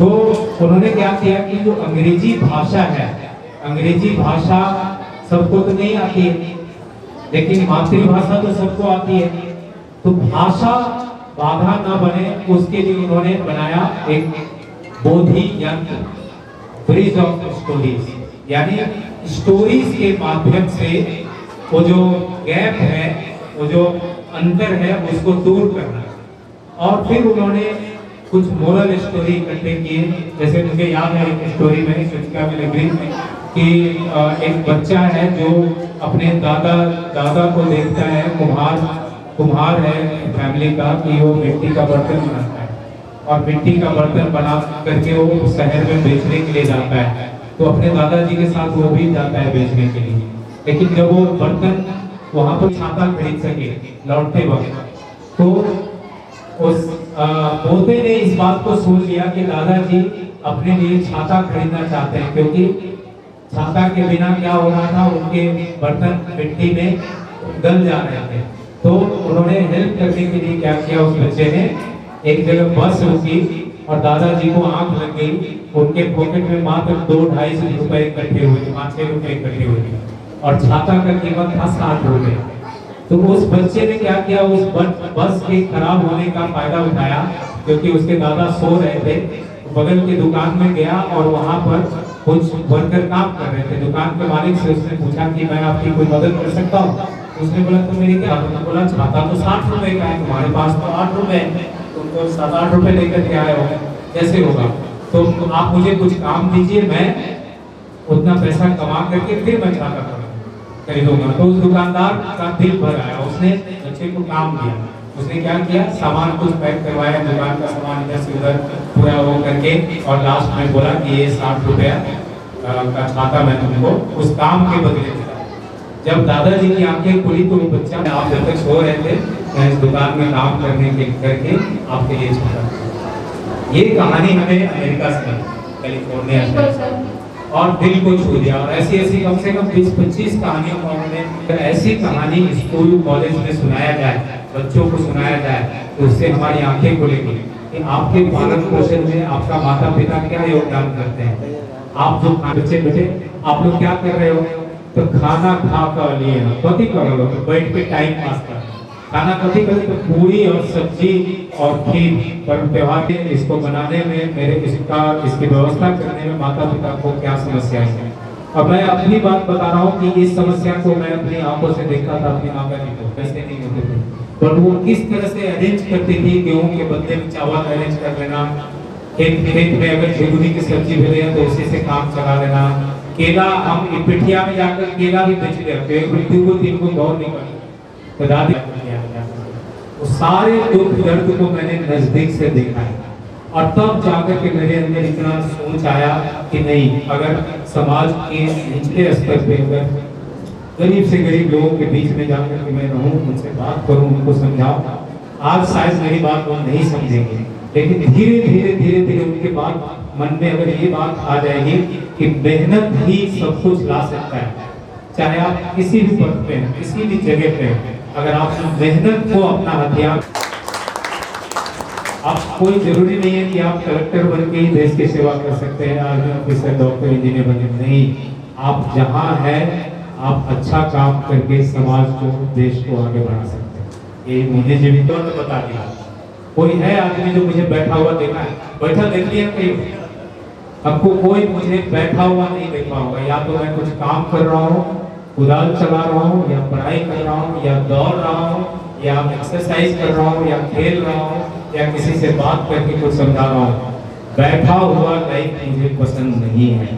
तो उन्होंने क्या किया कि जो अंग्रेजी भाषा है, अंग्रेजी भाषा सबको तो नहीं आती है, लेकिन मातृभाषा तो सबको आती है। तो भाषा बाधा न बने उसके लिए उन्होंने बनाया एक बोधि यंत्र, ब्रिज ऑफ स्टोरीज, यानी स्टोरीज के माध्यम से वो जो गैप है, वो जो अंतर है, उसको दूर करना। और फिर उन्होंने कुछ मोरल स्टोरी इकट्ठे किए। जैसे मुझे याद है एक स्टोरी में शिक्षा में लग रही कि एक बच्चा है जो अपने दादा को देखता है, कुम्हार है फैमिली का, कि वो मिट्टी का बर्तन बनाता है और मिट्टी का बर्तन बना करके वो शहर में बेचने के लिए जाता है। तो अपने दादाजी के साथ वो भी जाता है बेचने के लिए, लेकिन जब वो बर्तन वहां पर छाता खरीद सके लौटते वक्त, तो उस पोते ने इस बात को सोच लिया कि दादाजी अपने लिए छाता खरीदना चाहते हैं, क्योंकि छाता के बिना क्या हो रहा था, उनके बर्तन मिट्टी में गल जा रहे थे। तो उन्होंने हेल्प करने के लिए क्या किया, उस बच्चे ने एक जगह बस रुकी और दादाजी को आंख लग गई। उनके पॉकेट में मात्र 2-250 रुपए इकट्ठे हुए, 5-6 रुपए इकट्ठे हुए और छाता का कीमत था 60 रुपए। तो उस बच्चे ने क्या किया, उस बस के खराब होने का फायदा उठाया, क्योंकि उसके दादा सो रहे थे। बगल की दुकान में गया और वहां पर कुछ वर्कर काम कर रहे थे। दुकान के मालिक से उसने पूछा कि मैं आपकी कोई मदद कर सकता हूँ। उसने बोला तो मेरी क्या, बोला छाता तो 60 रुपए का है, तुम्हारे पास तो 8 रुपए है, तुमको 7-8 रुपए लेकर के आए हो, कैसे होगा? तो आप मुझे कुछ काम दीजिए, मैं उतना पैसा कमा करके फिर मैं छाता खरीदूंगा। तो उस दुकानदार का दिल भर आया, उसने बच्चे को काम दिया। उसने क्या किया, सामान कुछ पैक करवाया, दुकान का सामान इधर से उधर पूरा वो करके, और लास्ट में बोला कि ये 60 रुपया का छाता मैं तुमको उस काम के बदले देता। जब दादाजी की आंखें खुली तो वो बच्चा, आप जब तक सो रहे थे मैं इस दुकान में काम करने के करके आपके लिए छाता। ये कहानी हमें अमेरिका से, कैलिफोर्निया से, और दिल को छू दिया। और ऐसी कम से कम 20-25 कहानियों को हमने, ऐसी कहानी स्कूल कॉलेज में सुनाया जाए, बच्चों को सुनाया जाए, तो उससे हमारी आंखें खुलेंगी कि आपके पालन पोषण में आपका माता पिता क्या योगदान करते हैं। आप जो बच्चे बेटे आप लोग क्या कर रहे हो, तो खाना खा कर लिए कथी करो, तो बैठ के टाइम पास कर खाना कथी करें, तो पूरी और सब्जी और खीर पर्व त्योहार के इसको बनाने में इसकी व्यवस्था करने में माता पिता को क्या समस्या है। अब मैं अपनी बात बता रहा हूँ कि इस समस्या को मैं अपनी आंखों से देखा था अपनी माता जी को, कैसे नहीं होते थे, पर वो किस तरह से अरेंज करती थी, गेहूं के बदले में चावल अरेंज कर लेना, खेत में अगर झिगुनी की सब्जी मिले तो उसी से काम चला लेना, केला हम पिठिया में जाकर केला भी बेच रहे थे, को गौर नहीं कर दादी, वो सारे दुख दर्द को मैंने नजदीक से देखा है। और तब जाकर के मेरे अंदर इतना सोच आया कि नहीं, अगर समाज के निचले स्तर पे अगर गरीब से गरीब लोगों के बीच में जाकर के मैं रहूं, उनसे बात करूं, उनको समझाऊं, आज शायद मेरी बात वो नहीं समझेंगे, लेकिन धीरे धीरे उनके बाद मन में अगर ये बात आ जाएगी कि मेहनत ही सब कुछ ला सकता है। चाहे आप किसी भी पद पे, किसी भी जगह पे, अगर आप मेहनत को अपना हथियार, आप कोई जरूरी नहीं है कि आप कलेक्टर बन के ही देश की सेवा कर सकते हैं, आर्मी ऑफिसर, डॉक्टर, इंजीनियर बने, नहीं, आप जहाँ हैं आप अच्छा काम करके समाज को, देश को आगे बढ़ा सकते हैं। ये मुझे जी भी तो बता दिया। कोई है आदमी जो मुझे बैठा हुआ देखा है, बैठा देख लिया कहीं, आपको कोई मुझे बैठा हुआ नहीं देखा होगा। या तो मैं कुछ काम कर रहा हूँ, कुदाल चला रहा हूँ, या पढ़ाई कर रहा हूँ, या दौड़ रहा हूँ, या एक्सरसाइज कर रहा हूँ, या खेल रहा हूँ, या किसी से बात करके कुछ समझा रहा हूँ। बैठा हुआ लाइफ मुझे पसंद नहीं है।